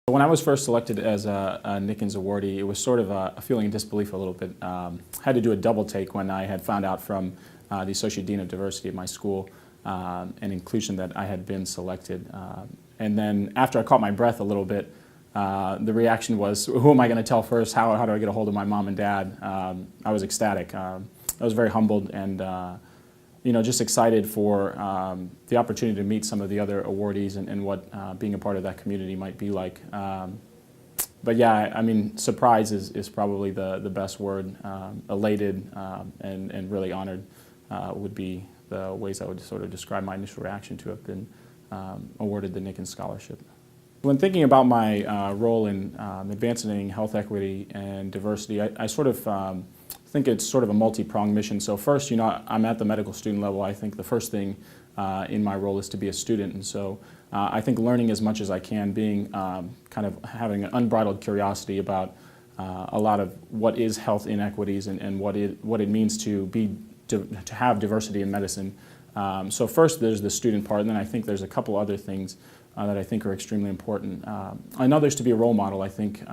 When I was first selected as a Nickens awardee, it was sort of a feeling of disbelief a little bit. Had to do a double take when I had found out from the Associate Dean of Diversity at my school and inclusion that I had been selected. And then after I caught my breath a little bit, the reaction was, who am I going to tell first? How do I get a hold of my mom and dad? I was ecstatic. I was very humbled and just excited for the opportunity to meet some of the other awardees and what being a part of that community might be like. But yeah, I mean, surprise is probably the best word. Elated and really honored would be the ways I would sort of describe my initial reaction to have been awarded the Nickens Scholarship. When thinking about my role in advancing health equity and diversity, I sort of think it's sort of a multi-pronged mission. So first, I'm at the medical student level. I think the first thing in my role is to be a student. And so I think learning as much as I can, being kind of having an unbridled curiosity about a lot of what is health inequities and what it means to have diversity in medicine. So first there's the student part, and then I think there's a couple other things that I think are extremely important. Another is to be a role model. I think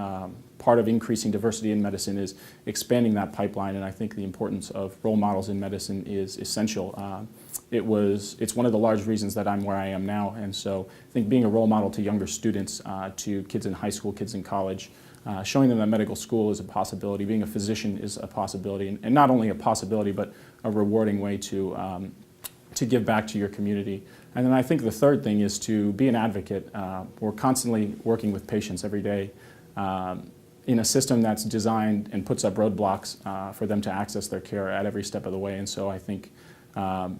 part of increasing diversity in medicine is expanding that pipeline, and I think the importance of role models in medicine is essential. It's one of the large reasons that I'm where I am now, and so I think being a role model to younger students, to kids in high school, kids in college, showing them that medical school is a possibility, being a physician is a possibility, and not only a possibility, but a rewarding way to give back to your community. And then I think the third thing is to be an advocate. We're constantly working with patients every day in a system that's designed and puts up roadblocks for them to access their care at every step of the way. And so I think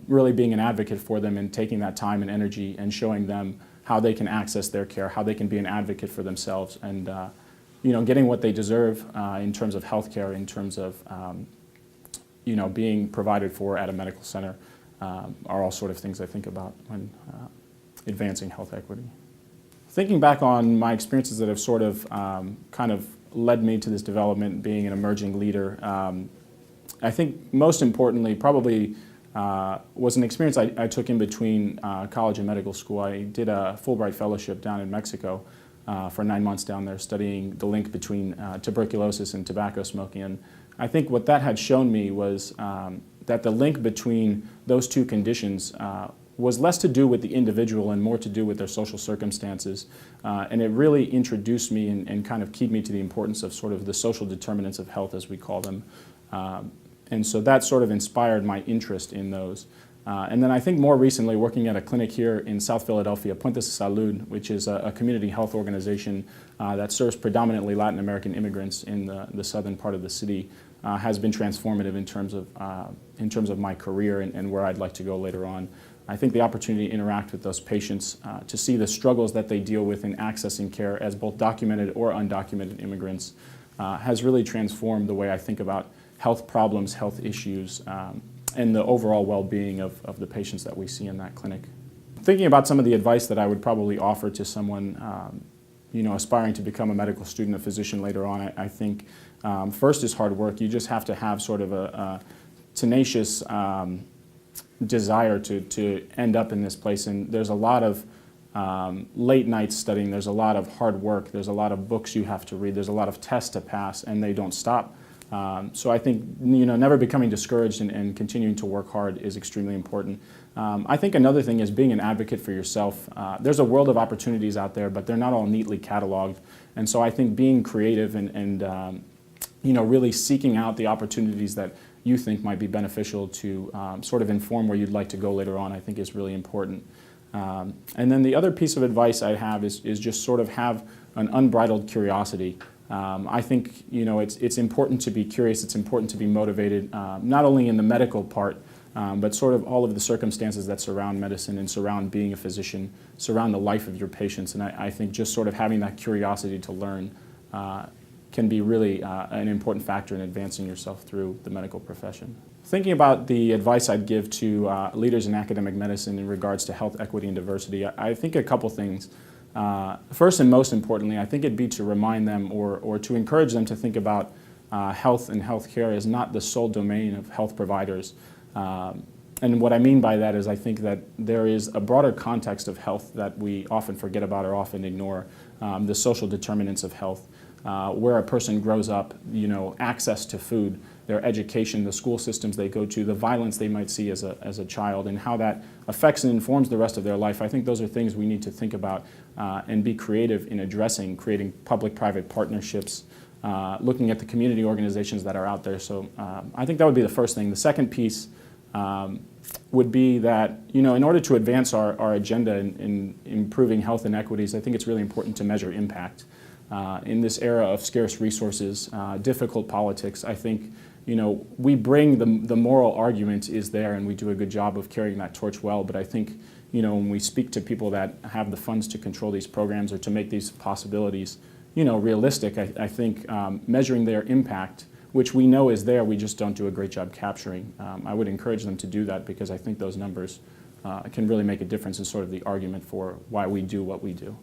really being an advocate for them and taking that time and energy and showing them how they can access their care, how they can be an advocate for themselves, and getting what they deserve in terms of health care, in terms of being provided for at a medical center. Are all sort of things I think about when advancing health equity. Thinking back on my experiences that have sort of kind of led me to this development, being an emerging leader, I think most importantly probably was an experience I took in between college and medical school. I did a Fulbright fellowship down in Mexico for 9 months down there, studying the link between tuberculosis and tobacco smoking. And I think what that had shown me was that the link between those two conditions was less to do with the individual and more to do with their social circumstances. And it really introduced me and kind of keyed me to the importance of sort of the social determinants of health, as we call them. And so that sort of inspired my interest in those. And then I think more recently, working at a clinic here in South Philadelphia, Puentes de Salud, which is a community health organization that serves predominantly Latin American immigrants in the southern part of the city, has been transformative in terms of my career and where I'd like to go later on. I think the opportunity to interact with those patients, to see the struggles that they deal with in accessing care as both documented or undocumented immigrants, has really transformed the way I think about health problems, health issues, and the overall well-being of the patients that we see in that clinic. Thinking about some of the advice that I would probably offer to someone aspiring to become a medical student, a physician later on, I think first is hard work. You just have to have sort of a tenacious desire to end up in this place. And there's a lot of late night studying, there's a lot of hard work, there's a lot of books you have to read, there's a lot of tests to pass, and they don't stop. So I think never becoming discouraged and continuing to work hard is extremely important. I think another thing is being an advocate for yourself. There's a world of opportunities out there, but they're not all neatly cataloged. And so I think being creative and really seeking out the opportunities that you think might be beneficial to sort of inform where you'd like to go later on, I think is really important. And then the other piece of advice I have is just sort of have an unbridled curiosity. I think it's important to be curious, it's important to be motivated, not only in the medical part, but sort of all of the circumstances that surround medicine and surround being a physician, surround the life of your patients. And I think just sort of having that curiosity to learn can be really an important factor in advancing yourself through the medical profession. Thinking about the advice I'd give to leaders in academic medicine in regards to health equity and diversity, I think a couple things. First and most importantly, I think it'd be to remind them or to encourage them to think about health and health care as not the sole domain of health providers. And what I mean by that is I think that there is a broader context of health that we often forget about or often ignore, the social determinants of health, where a person grows up, access to food, their education, the school systems they go to, the violence they might see as a child, and how that affects and informs the rest of their life. I think those are things we need to think about and be creative in addressing, creating public-private partnerships, looking at the community organizations that are out there. So I think that would be the first thing. The second piece would be that, in order to advance our agenda in improving health inequities, I think it's really important to measure impact. In this era of scarce resources, difficult politics, I think, we bring the moral argument is there, and we do a good job of carrying that torch well. But I think, when we speak to people that have the funds to control these programs or to make these possibilities, realistic, I think measuring their impact, which we know is there, we just don't do a great job capturing. I would encourage them to do that, because I think those numbers can really make a difference in sort of the argument for why we do what we do.